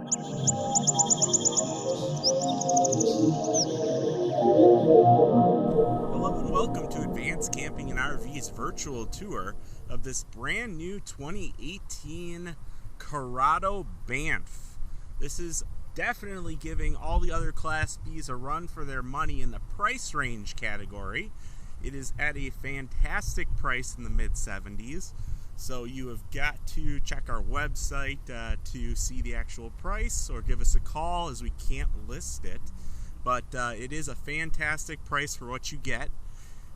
Hello and welcome to Advanced Camping and RV's virtual tour of this brand new 2018 Carado Banff. This is definitely giving all the other Class Bs a run for their money in the price range category. It is at a fantastic price in the mid-70s, so you have got to check our website to see the actual price or give us a call, as we can't list it. But it is a fantastic price for what you get.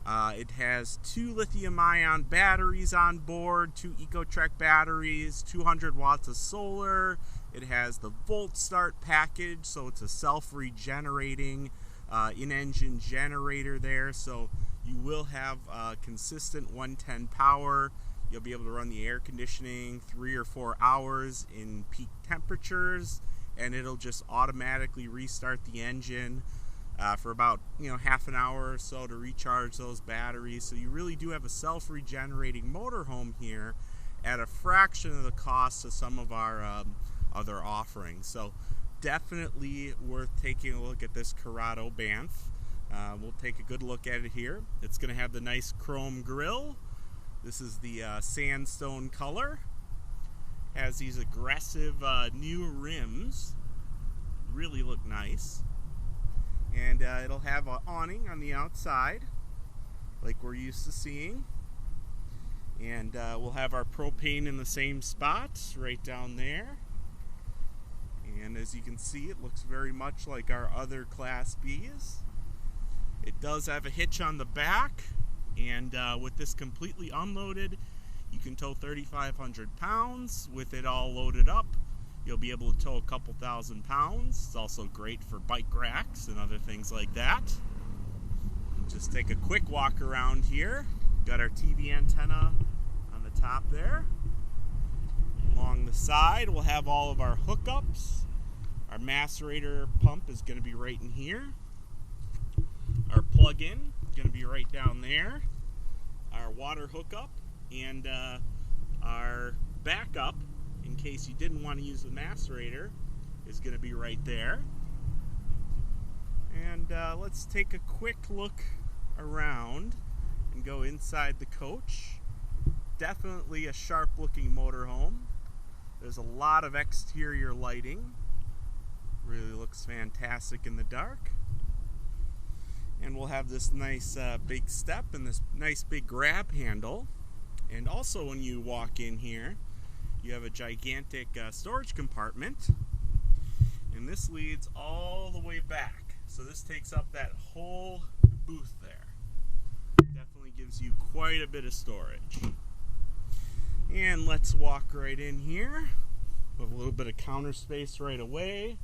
It has 2 lithium-ion batteries on board, 2 EcoTrek batteries, 200 watts of solar. It has the Volt Start package, so it's a self-regenerating in-engine generator there. So you will have consistent 110 power. You'll be able to run the air conditioning 3 or 4 hours in peak temperatures, and it'll just automatically restart the engine for about half an hour or so to recharge those batteries. So you really do have a self-regenerating motorhome here at a fraction of the cost of some of our other offerings. So definitely worth taking a look at this Carado Banff. We'll take a good look at it here. It's going to have the nice chrome grille. This is the sandstone color. Has these aggressive new rims. Really look nice. And it'll have an awning on the outside, like we're used to seeing. And we'll have our propane in the same spot, right down there. And as you can see, it looks very much like our other Class Bs. It does have a hitch on the back, and with this completely unloaded, you can tow 3,500 pounds. With it all loaded up, you'll be able to tow a couple thousand pounds. It's also great for bike racks and other things like that. Just take a quick walk around here. Got our TV antenna on the top there. Along the side, we'll have all of our hookups. Our macerator pump is going to be right in here. Our plug-in is going to be right down there. Our water hookup and our backup, in case you didn't want to use the macerator, is going to be right there. And let's take a quick look around and go inside the coach. Definitely a sharp looking motorhome. There's a lot of exterior lighting. Really looks fantastic in the dark. And we'll have this nice big step and this nice big grab handle. And also when you walk in here, you have a gigantic storage compartment. And this leads all the way back. So this takes up that whole booth there. Definitely gives you quite a bit of storage. And let's walk right in here. With a little bit of counter space right away.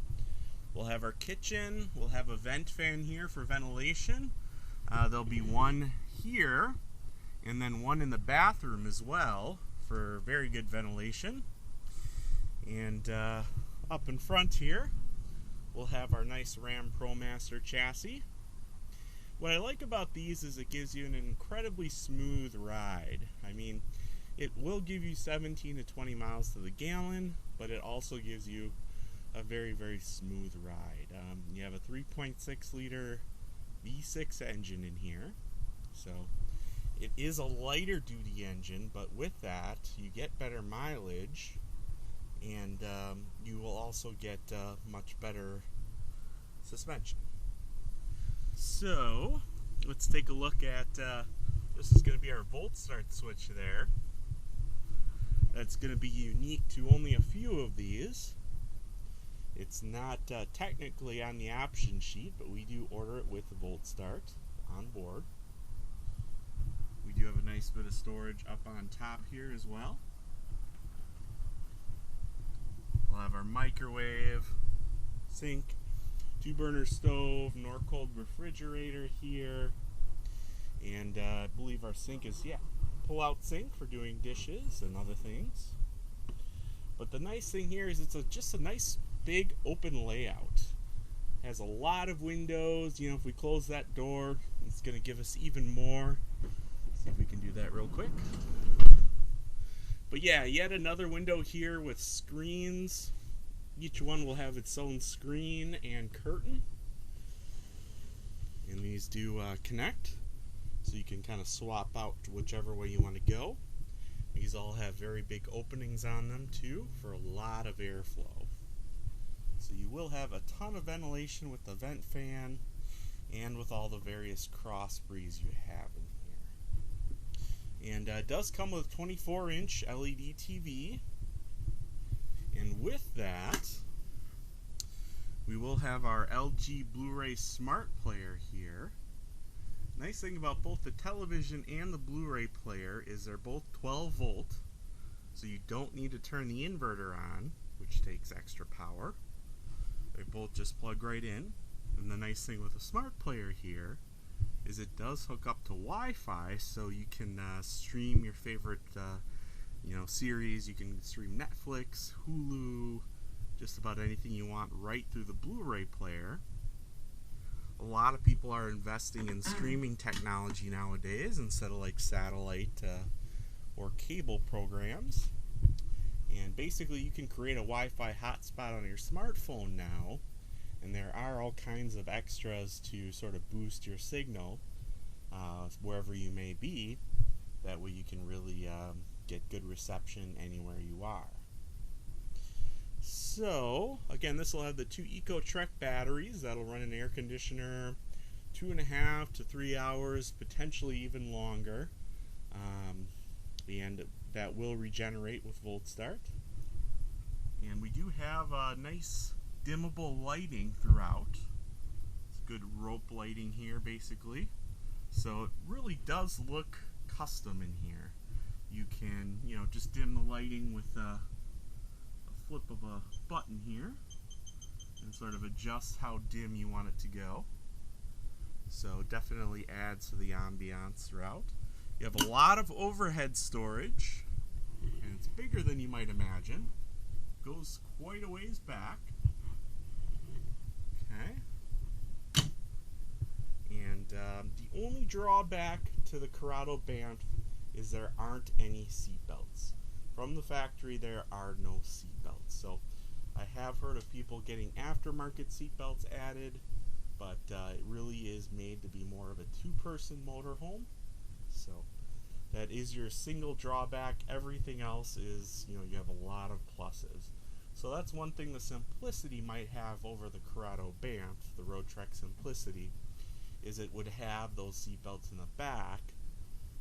We'll have our kitchen. We'll have a vent fan here for ventilation. There'll be one here, and then one in the bathroom as well for very good ventilation. And up in front here, we'll have our nice Ram ProMaster chassis. What I like about these is it gives you an incredibly smooth ride. I mean, it will give you 17 to 20 miles to the gallon, but it also gives you a very, very smooth ride. You have a 3.6 liter V6 engine in here, so it is a lighter duty engine, but with that you get better mileage, and you will also get much better suspension. So let's take a look at this is going to be our Volt Start switch there. That's going to be unique to only a few of these. It's not technically on the option sheet, but we do order it with the Volt Start on board. We do have a nice bit of storage up on top here as well. We'll have our microwave, sink, 2-burner stove, Norcold refrigerator here, and I believe our sink is, pull-out sink for doing dishes and other things. But the nice thing here is it's just a nice big open layout. Has a lot of windows. If we close that door, it's going to give us even more. See if we can do that real quick. But yeah, yet another window here with screens. Each one will have its own screen and curtain, and these do connect, so you can kind of swap out whichever way you want to go. These all have very big openings on them too for a lot of airflow. So you will have a ton of ventilation with the vent fan and with all the various cross breeze you have in here. And it does come with a 24-inch LED TV. And with that, we will have our LG Blu-ray Smart Player here. Nice thing about both the television and the Blu-ray player is they're both 12 volt, so you don't need to turn the inverter on, which takes extra power. They both just plug right in. And the nice thing with the Smart Player here is it does hook up to Wi-Fi, so you can stream your favorite series. You can stream Netflix, Hulu, just about anything you want right through the Blu-ray player. A lot of people are investing in streaming technology nowadays instead of like satellite or cable programs. And basically you can create a Wi-Fi hotspot on your smartphone now, and there are all kinds of extras to sort of boost your signal wherever you may be. That way you can really get good reception anywhere you are. So, again, this will have the 2 EcoTrek batteries. That'll run an air conditioner 2.5 to 3 hours, potentially even longer. And that will regenerate with Volt Start. And we do have nice dimmable lighting throughout. It's good rope lighting here, basically. So it really does look custom in here. You can, just dim the lighting with a flip of a button here and sort of adjust how dim you want it to go. So definitely adds to the ambiance throughout. You have a lot of overhead storage, and it's bigger than you might imagine. Goes quite a ways back. Okay. And the only drawback to the Carado Banff is there aren't any seat belts. From the factory, there are no seat belts. So I have heard of people getting aftermarket seat belts added, but it really is made to be more of a 2-person motorhome. So that is your single drawback. Everything else is, you have a lot of pluses. So that's one thing the Simplicity might have over the Carado Banff, the Road Trek Simplicity, is it would have those seat belts in the back,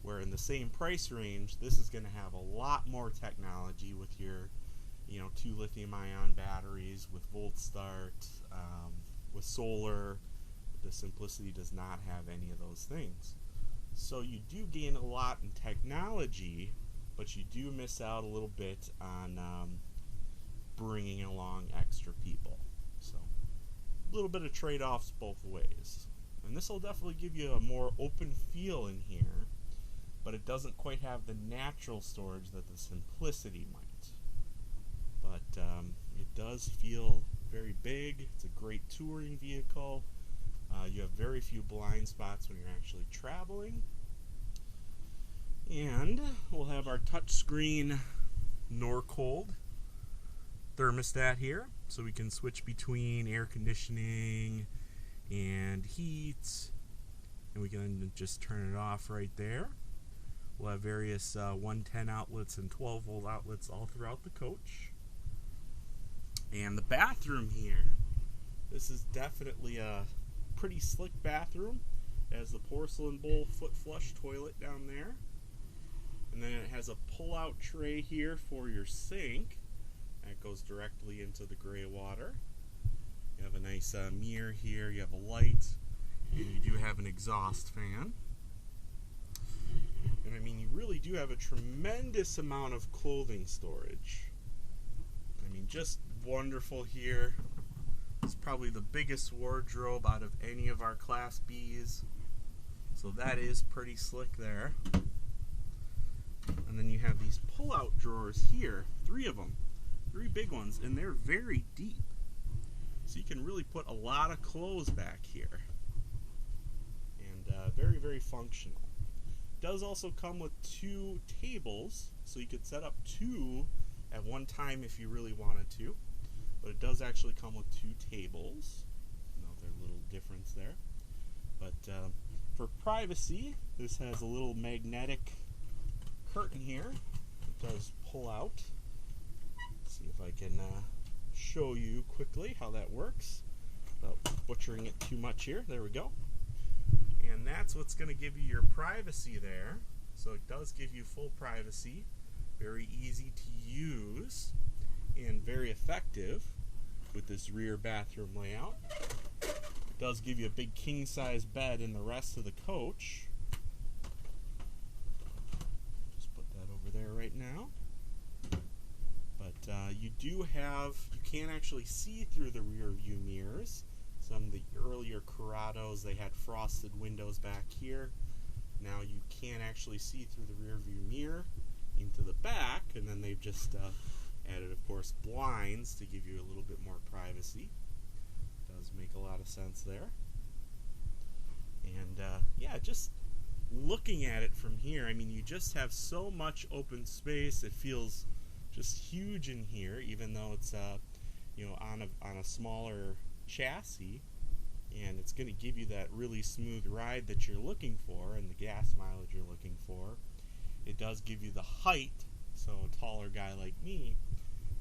where in the same price range, this is going to have a lot more technology with your, 2 lithium-ion batteries, with Volt Start, with solar. The Simplicity does not have any of those things. So you do gain a lot in technology, but you do miss out a little bit on bringing along extra people. So a little bit of trade-offs both ways. And this will definitely give you a more open feel in here, but it doesn't quite have the natural storage that the Simplicity might. But it does feel very big. It's a great touring vehicle. You have very few blind spots when you're actually traveling. And we'll have our touchscreen Norcold thermostat here, so we can switch between air conditioning and heat, and we can just turn it off right there. We'll have various 110 outlets and 12 volt outlets all throughout the coach. And the bathroom here, this is definitely a pretty slick bathroom. It has the porcelain bowl foot flush toilet down there, and then it has a pull out tray here for your sink that goes directly into the gray water. You have a nice mirror here, you have a light, and you do have an exhaust fan. And I mean, you really do have a tremendous amount of clothing storage. I mean, just wonderful here. It's probably the biggest wardrobe out of any of our Class Bs. So that is pretty slick there. And then you have these pull-out drawers here, 3 of them. 3 big ones, and they're very deep. So you can really put a lot of clothes back here. And very, very functional. It does also come with 2 tables, so you could set up 2 at one time if you really wanted to. But it does actually come with 2 tables. Another little difference there. But for privacy, this has a little magnetic curtain here. It does pull out. Let's see if I can show you quickly how that works without butchering it too much here. There we go. And that's what's going to give you your privacy there. So it does give you full privacy. Very easy to use and very effective with this rear bathroom layout. It does give you a big king-size bed in the rest of the coach. Just put that over there right now. But you can actually see through the rear view mirrors. Some of the earlier Carados, they had frosted windows back here. Now you can actually see through the rear view mirror into the back, and then they've just added, of course, blinds to give you a little bit more privacy. Does make a lot of sense there. And yeah, just looking at it from here, I mean, you just have so much open space. It feels just huge in here, even though it's you know, on a smaller chassis, and it's going to give you that really smooth ride that you're looking for and the gas mileage you're looking for. It does give you the height, so a taller guy like me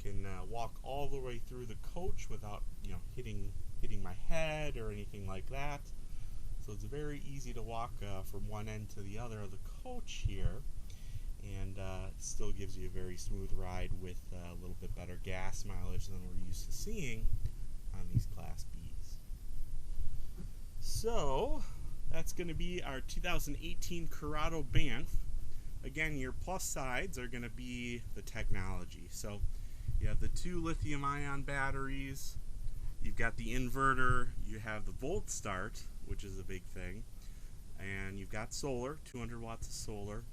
can walk all the way through the coach without, you know, hitting my head or anything like that. So it's very easy to walk from one end to the other of the coach here, and it still gives you a very smooth ride with a little bit better gas mileage than we're used to seeing on these Class Bs. So that's going to be our 2018 Carado Banff. Again, your plus sides are going to be the technology. So you have the 2 lithium-ion batteries, you've got the inverter, you have the volt start, which is a big thing, and you've got solar, 200 watts of solar,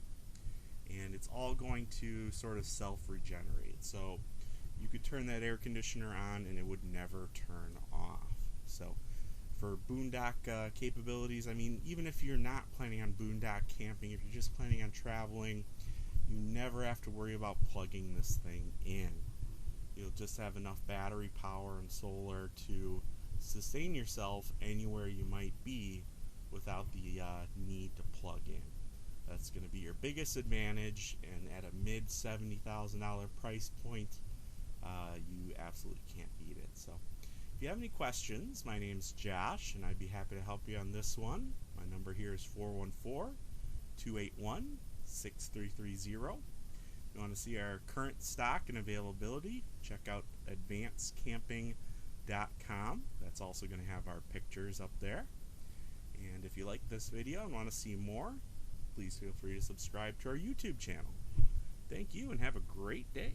and it's all going to sort of self-regenerate. So you could turn that air conditioner on and it would never turn off. So for boondock capabilities, I mean, even if you're not planning on boondock camping, if you're just planning on traveling, you never have to worry about plugging this thing in. You'll just have enough battery power and solar to sustain yourself anywhere you might be without the need to plug in. That's going to be your biggest advantage, and at a mid $70,000 price point, you absolutely can't beat it. So if you have any questions, my name's Josh, and I'd be happy to help you on this one. My number here is 414-281-6330. If you want to see our current stock and availability, check out advancedcamping.com. That's also going to have our pictures up there. And if you like this video and want to see more, please feel free to subscribe to our YouTube channel. Thank you and have a great day.